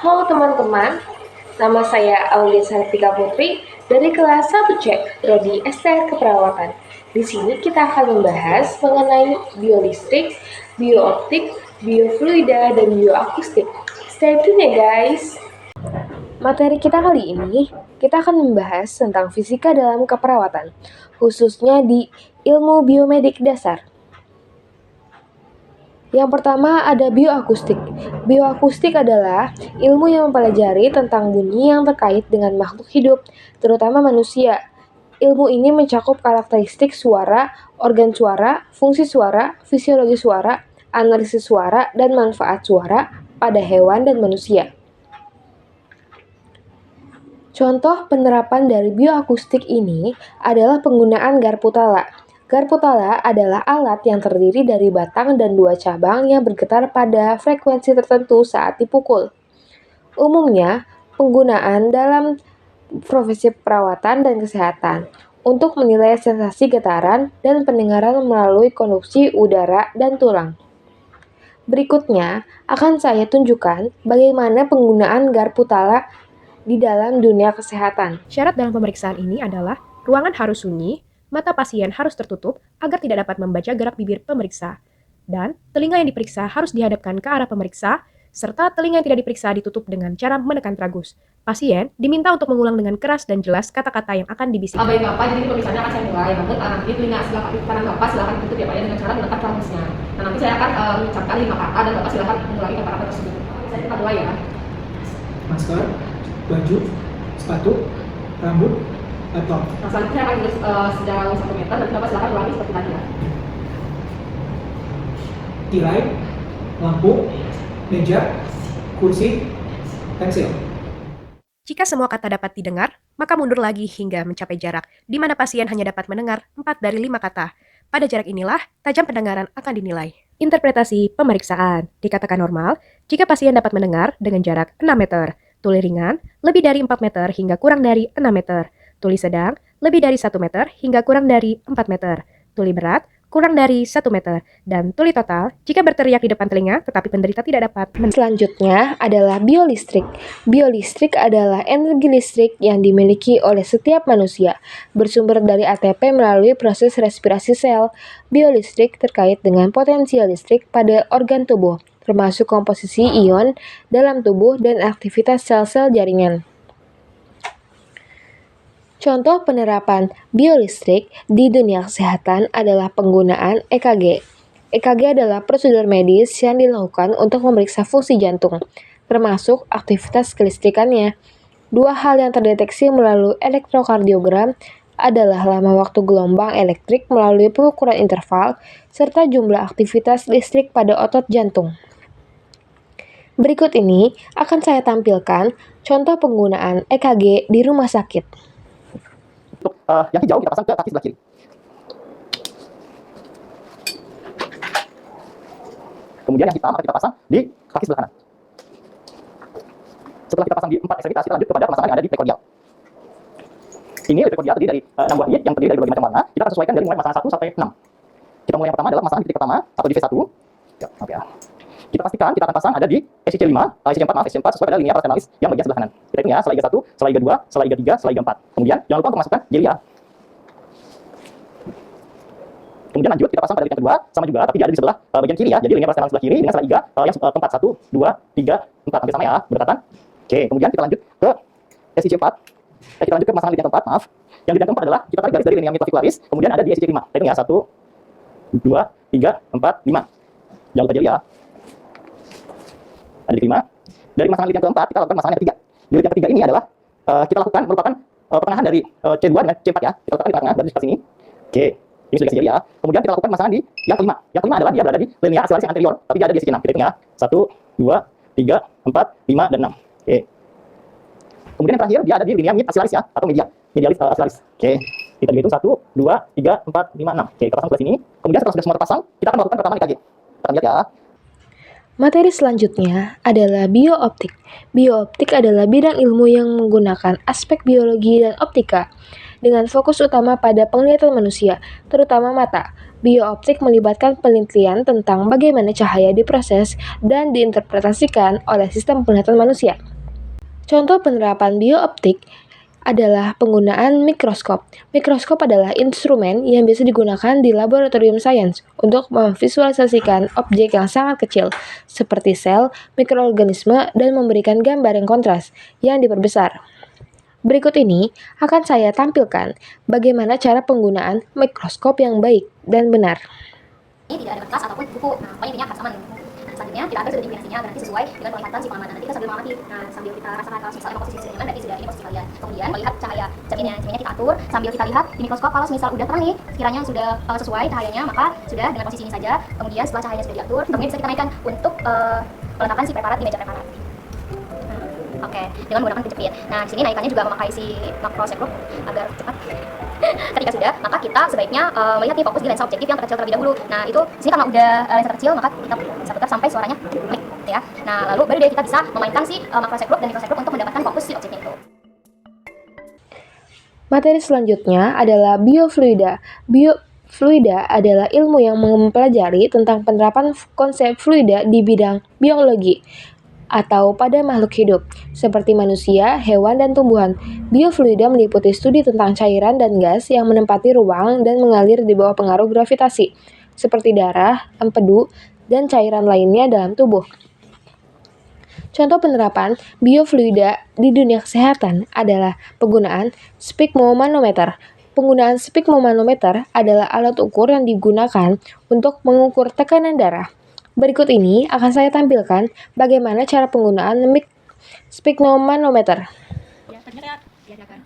Halo teman-teman, nama saya Aulia Sartika Putri dari kelas 1C, Prodi STR Keperawatan. Di sini kita akan membahas mengenai biolistrik, biooptik, biofluida, dan bioakustik. Stay tune ya guys! Materi kita kali ini, kita akan membahas tentang fisika dalam keperawatan, khususnya di ilmu biomedik dasar. Yang pertama ada bioakustik. Bioakustik adalah ilmu yang mempelajari tentang bunyi yang terkait dengan makhluk hidup, terutama manusia. Ilmu ini mencakup karakteristik suara, organ suara, fungsi suara, fisiologi suara, analisis suara, dan manfaat suara pada hewan dan manusia. Contoh penerapan dari bioakustik ini adalah penggunaan garpu tala. Garpu tala adalah alat yang terdiri dari batang dan dua cabang yang bergetar pada frekuensi tertentu saat dipukul. Umumnya, penggunaan dalam profesi perawatan dan kesehatan untuk menilai sensasi getaran dan pendengaran melalui konduksi udara dan tulang. Berikutnya, akan saya tunjukkan bagaimana penggunaan garpu tala di dalam dunia kesehatan. Syarat dalam pemeriksaan ini adalah ruangan harus sunyi, mata pasien harus tertutup agar tidak dapat membaca gerak bibir pemeriksa, dan telinga yang diperiksa harus dihadapkan ke arah pemeriksa, serta telinga yang tidak diperiksa ditutup dengan cara menekan tragus. Pasien diminta untuk mengulang dengan keras dan jelas kata-kata yang akan dibisikkan. Baik Bapak, jadi pemeriksaannya akan saya mulai. Namun nanti telinga kanan Bapak silakan ditutup ya Pak ya dengan cara menekan tragusnya. Nah nanti saya akan mengucapkan 5 kata dan Bapak silakan mengulangi kata-kata tersebut. Kita mulai ya. Masker, baju, sepatu, rambut, laptop. Nah selanjutnya saya akan tulis sejauh 1 meter dan Bapak silakan ulangi seperti tadi ya. Tirai, lampu, meja, kursi, pensil. Jika semua kata dapat didengar, maka mundur lagi hingga mencapai jarak, di mana pasien hanya dapat mendengar 4 dari 5 kata. Pada jarak inilah, tajam pendengaran akan dinilai. Interpretasi pemeriksaan dikatakan normal jika pasien dapat mendengar dengan jarak 6 meter. Tuli ringan, lebih dari 4 meter hingga kurang dari 6 meter. Tuli sedang, lebih dari 1 meter hingga kurang dari 4 meter. Tuli berat, kurang dari 1 meter. Dan tuli total, jika berteriak di depan telinga, tetapi penderita tidak dapat. Selanjutnya adalah biolistrik. Biolistrik adalah energi listrik yang dimiliki oleh setiap manusia, bersumber dari ATP melalui proses respirasi sel. Biolistrik terkait dengan potensial listrik pada organ tubuh, termasuk komposisi ion dalam tubuh dan aktivitas sel-sel jaringan. Contoh penerapan biolistrik di dunia kesehatan adalah penggunaan EKG. EKG adalah prosedur medis yang dilakukan untuk memeriksa fungsi jantung, termasuk aktivitas kelistrikannya. Dua hal yang terdeteksi melalui elektrokardiogram adalah lama waktu gelombang elektrik melalui pengukuran interval, serta jumlah aktivitas listrik pada otot jantung. Berikut ini akan saya tampilkan contoh penggunaan EKG di rumah sakit. Untuk yang hijau kita pasang ke kaki sebelah kiri. Kemudian yang hitam akan kita pasang di kaki sebelah kanan. Setelah kita pasang di 4 ekstremitas, kita lanjut kepada pemasangan yang ada di prekordial. Ini prekordial terdiri dari 6 buah lead yang terdiri dari berbagai macam warna. Kita akan sesuaikan dari mulai pemasangan 1 sampai 6. Kita mulai yang pertama adalah pemasangan di titik pertama atau di V1. Ya, maaf ya. Kita pastikan kita akan pasang ada di SIC5, SIC4 sesuai pada linear rasionalis yang bagian sebelah kanan. Kita hitung ya, setelah IGA 1, setelah IGA 2, setelah IGA 3, setelah IGA 4. Kemudian jangan lupa untuk memasukkan jelia. Kemudian lanjut kita pasang pada yang kedua, sama juga tapi dia ada di sebelah bagian kiri ya. Jadi linear rasionalis sebelah kiri dengan setelah IGA yang keempat 1, 2, 3, 4 hampir sama ya, berdekatan. Oke, kemudian kita lanjut ke SIC4. Kita lanjut ke pemasangan linear keempat, maaf. Yang linear keempat adalah kita tarik garis dari linear clavicularis, kemudian ada di SIC5. Kita hitung ya, 1, 2, 3, 4, 5. Jangan lupa jelia. Ada di kelima. Dari pemasangan lead yang keempat, kita lakukan pemasangan yang ketiga. Di lead yang ketiga ini adalah kita lakukan merupakan pertengahan dari C2 dengan C4 ya. Kita letakkan di tengah dari seperti ini. Oke, ini sudah jadi ya. Kemudian kita lakukan pemasangan di yang kelima. Yang kelima adalah dia berada di linear aksilaris yang anterior, tapi dia ada di sisi 6. Kita hitung ya. 1, 2, 3, 4, 5, dan 6. Oke. Kemudian yang terakhir dia ada di linear mid aksilaris ya, atau medialis aksilaris. Oke. Kita hitung 1, 2, 3, 4, 5, 6. Oke, kita pasang sebelah sini. Kemudian setelah sudah semua terpasang, kita akan melakukan perekaman EKG. Kita lihat ya. Materi selanjutnya adalah biooptik. Biooptik adalah bidang ilmu yang menggunakan aspek biologi dan optika dengan fokus utama pada penglihatan manusia, terutama mata. Biooptik melibatkan penelitian tentang bagaimana cahaya diproses dan diinterpretasikan oleh sistem penglihatan manusia. Contoh penerapan biooptik adalah penggunaan mikroskop. Mikroskop adalah instrumen yang biasa digunakan di laboratorium sains untuk memvisualisasikan objek yang sangat kecil, seperti sel, mikroorganisme, dan memberikan gambar yang kontras yang diperbesar. Berikut ini akan saya tampilkan bagaimana cara penggunaan mikroskop yang baik dan benar. Ini tidak ada kertas ataupun buku. Nah, pokoknya intinya harus aman. Nah, selanjutnya kita ambil sudah dimensinya agar nanti sesuai dengan penglihatan si pengamatan. Nanti kita sambil mengamati. Nah, sambil kita rasakan kalau misalnya posisi di mana, berarti sudah ini posisi kalian. Kemudian melihat cahaya cerminnya kita atur sambil kita lihat di mikroskop. Kalau misal udah terang nih, sekiranya sudah sesuai cahayanya, maka sudah dengan posisi ini saja. Kemudian setelah cahayanya sudah diatur, kemudian bisa kita naikkan untuk peletakan si preparat di meja preparat. Oke, dengan menggunakan penjepit. Nah, di sini naikannya juga memakai si makro sekrup agar cepat. Ketika sudah, maka kita sebaiknya melihat nih fokus di lensa objektif yang terkecil terlebih dahulu. Nah, itu di sini karena udah lensa terkecil, maka kita bisa putar sampai suaranya klik, ya. Nah, lalu baru deh kita bisa memainkan si makro sekrup dan mikro sekrup untuk mendapatkan fokus si objeknya itu. Materi selanjutnya adalah biofluida. Biofluida adalah ilmu yang mempelajari tentang penerapan konsep fluida di bidang biologi atau pada makhluk hidup, seperti manusia, hewan, dan tumbuhan. Biofluida meliputi studi tentang cairan dan gas yang menempati ruang dan mengalir di bawah pengaruh gravitasi, seperti darah, empedu, dan cairan lainnya dalam tubuh. Contoh penerapan biofluida di dunia kesehatan adalah penggunaan sphygmomanometer. Penggunaan sphygmomanometer adalah alat ukur yang digunakan untuk mengukur tekanan darah. Berikut ini akan saya tampilkan bagaimana cara penggunaan sphygmomanometer. Ya, ternyata diadakan.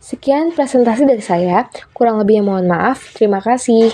Sekian presentasi dari saya, kurang lebihnya mohon maaf. Terima kasih.